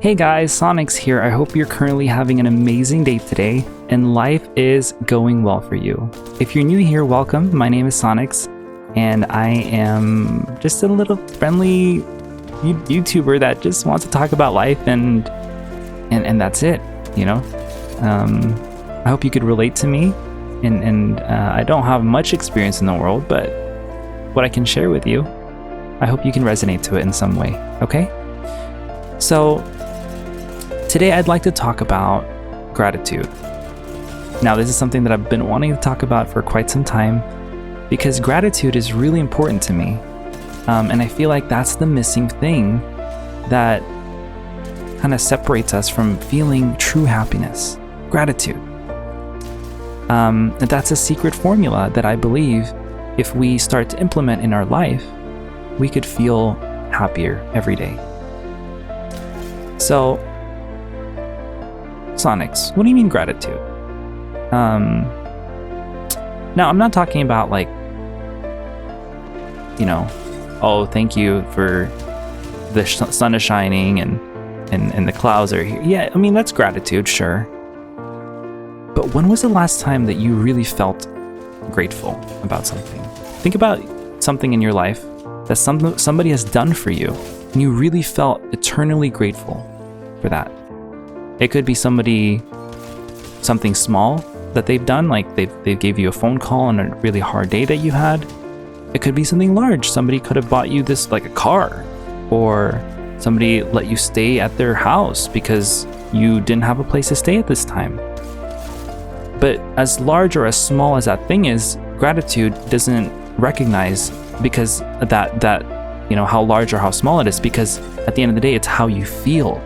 Hey guys, Sonyx here. I hope you're currently having an amazing day today and life is going well for you. If you're new here, welcome. My name is Sonyx and I am just a little friendly YouTuber that just wants to talk about life and that's it, you know. I hope you could relate to me and I don't have much experience in the world, but what I can share with you, I hope you can resonate to it in some way, okay? So today I'd like to talk about gratitude. Now, this is something that I've been wanting to talk about for quite some time because gratitude is really important to me. And I feel like that's the missing thing that kind of separates us from feeling true happiness, gratitude. And that's a secret formula that I believe if we start to implement in our life, we could feel happier every day. So, Sonyx, what do you mean gratitude? Now, I'm not talking about like, you know, oh, thank you for the sun is shining and the clouds are here. Yeah, I mean, that's gratitude, sure. But when was the last time that you really felt grateful about something? Think about something in your life that somebody has done for you and you really felt eternally grateful for that. It could be something small that they've done, like they gave you a phone call on a really hard day that you had. It could be something large. Somebody could have bought you this, like a car, or somebody let you stay at their house because you didn't have a place to stay at this time. But as large or as small as that thing is, gratitude doesn't recognize because that you know, how large or how small it is, because at the end of the day, it's how you feel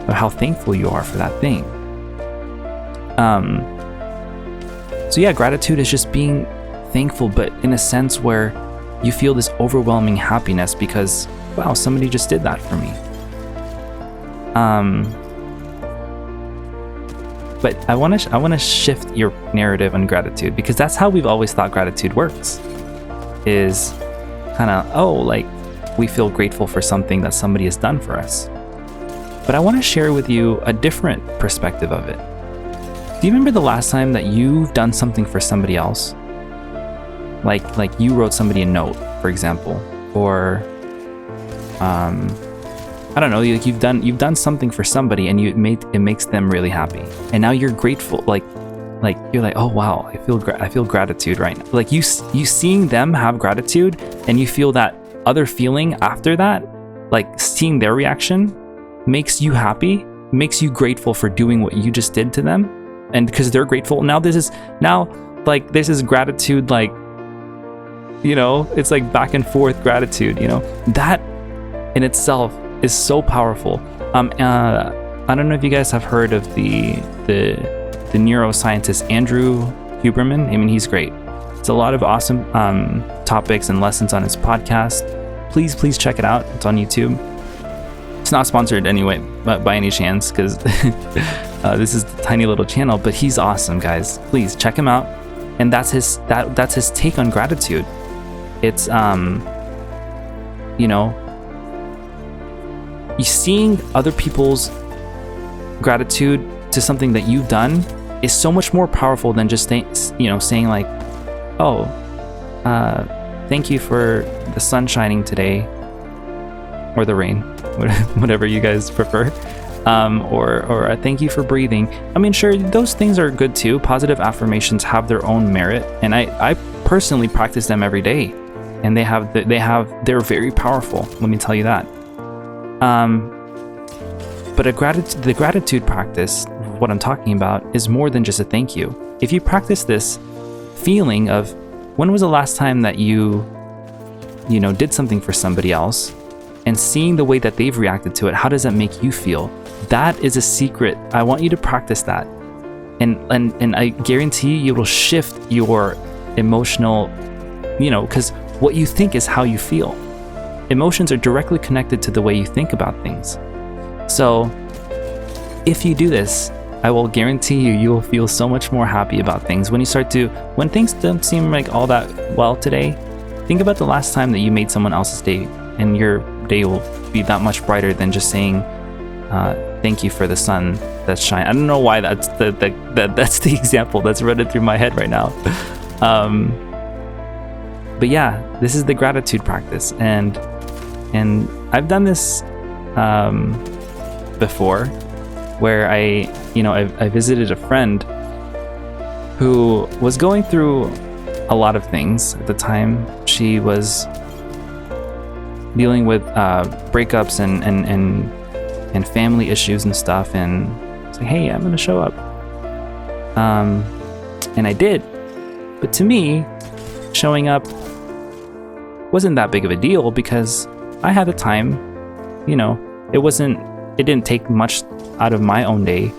or how thankful you are for that thing. So yeah, gratitude is just being thankful, but in a sense where you feel this overwhelming happiness because, wow, somebody just did that for me. But I want to shift your narrative on gratitude, because that's how we've always thought gratitude works. Is kind of, oh, like we feel grateful for something that somebody has done for us. But I want to share with you a different perspective of it. Do you remember the last time that you've done something for somebody else? Like you wrote somebody a note, for example, or I don't know, you've done something for somebody and it makes them really happy, and now you're grateful. Like you're like, oh wow, I feel gratitude right now. Like you seeing them have gratitude, and you feel that other feeling after that, like seeing their reaction makes you happy, makes you grateful for doing what you just did to them, and because they're grateful, now this is gratitude, like, you know, it's like back and forth gratitude, you know, that in itself is so powerful. I don't know if you guys have heard of the neuroscientist Andrew Huberman. I mean, he's great. It's a lot of awesome topics and lessons on his podcast. Please check it out. It's on YouTube. It's not sponsored anyway, but by any chance, because this is a tiny little channel, but he's awesome, guys. Please check him out. And that's his take on gratitude. It's you know, you seeing other people's gratitude to something that you've done is so much more powerful than just saying like, oh, thank you for the sun shining today, or the rain, whatever you guys prefer, or thank you for breathing. I mean, sure, those things are good too. Positive affirmations have their own merit, and I personally practice them every day, and they're very powerful. Let me tell you that. But the gratitude practice, what I'm talking about, is more than just a thank you. If you practice this feeling of when was the last time that you did something for somebody else, and seeing the way that they've reacted to it, how does that make you feel? That is a secret. I want you to practice that, and I guarantee you will shift your emotional, because what you think is how you feel. Emotions are directly connected to the way you think about things. So if you do this, I will guarantee you will feel so much more happy about things. When things don't seem like all that well today, think about the last time that you made someone else's day, and your day will be that much brighter than just saying, thank you for the sun that's shining. I don't know why that's that's the example that's running through my head right now. But yeah, this is the gratitude practice, and I've done this before, where I visited a friend who was going through a lot of things at the time. She was dealing with breakups and family issues and stuff, and I was like, hey, I'm gonna show up. And I did. But to me, showing up wasn't that big of a deal because I had the time. It didn't take much out of my own day,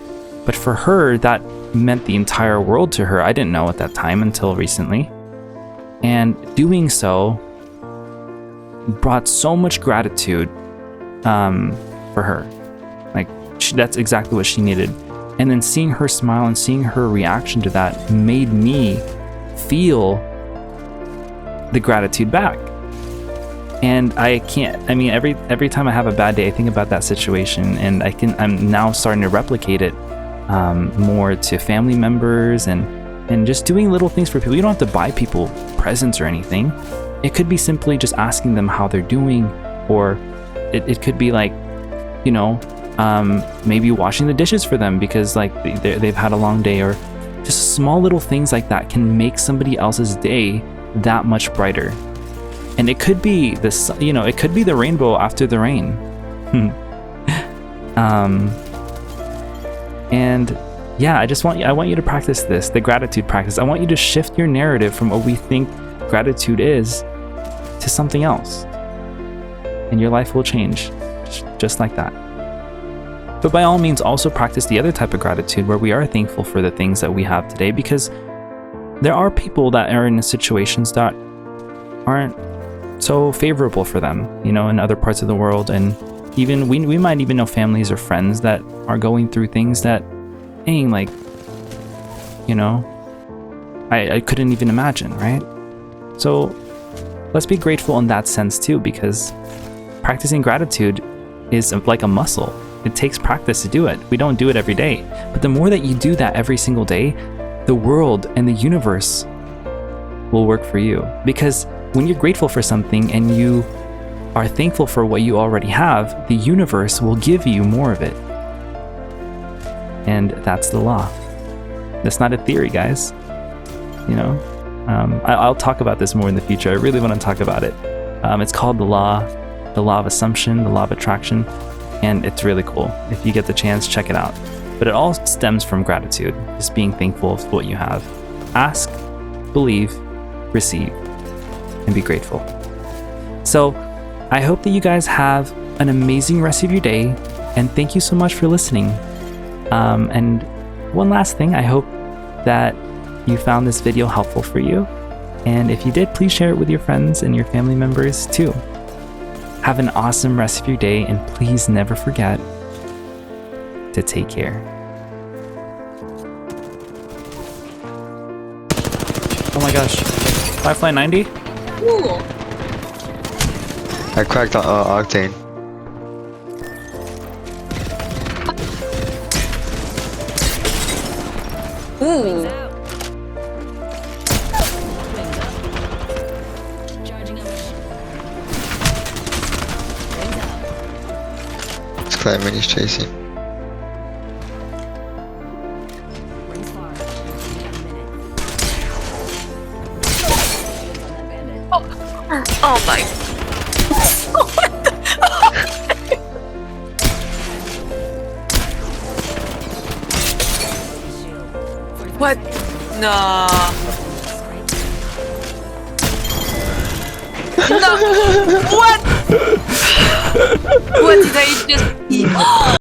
but for her, that meant the entire world to her. I didn't know at that time until recently. And doing so brought so much gratitude for her. Like, that's exactly what she needed. And then seeing her smile and seeing her reaction to that made me feel the gratitude back. And every time I have a bad day, I think about that situation, and I'm now starting to replicate it more to family members and just doing little things for people. You don't have to buy people presents or anything. It could be simply just asking them how they're doing, or it could be like, maybe washing the dishes for them because like they've had a long day, or just small little things like that can make somebody else's day that much brighter. And it could be this, it could be the rainbow after the rain. And yeah, I want you to practice this, the gratitude practice. I want you to shift your narrative from what we think gratitude is to something else, and your life will change just like that. But by all means, also practice the other type of gratitude where we are thankful for the things that we have today, because there are people that are in situations that aren't so favorable for them, in other parts of the world. And even we might even know families or friends that are going through things that, dang, like, I couldn't even imagine, right? So let's be grateful in that sense too, because practicing gratitude is like a muscle. It takes practice to do it. We don't do it every day. But the more that you do that every single day, the world and the universe will work for you. Because when you're grateful for something and you are thankful for what you already have, the universe will give you more of it. And that's the law. That's not a theory, guys. I'll talk about this more in the future. I really want to talk about it. It's called the law of assumption, the law of attraction, and it's really cool. If you get the chance, check it out. But it all stems from gratitude, just being thankful for what you have. Ask, believe, receive, and be grateful. So I hope that you guys have an amazing rest of your day, and thank you so much for listening. And one last thing, I hope that you found this video helpful for you. And if you did, please share it with your friends and your family members too. Have an awesome rest of your day, and please never forget to take care. Oh my gosh. Firefly 90? Ooh. I cracked Octane. Ooh. It's climbing, he's chasing. Oh my. What? No. No. What? What did I just eat?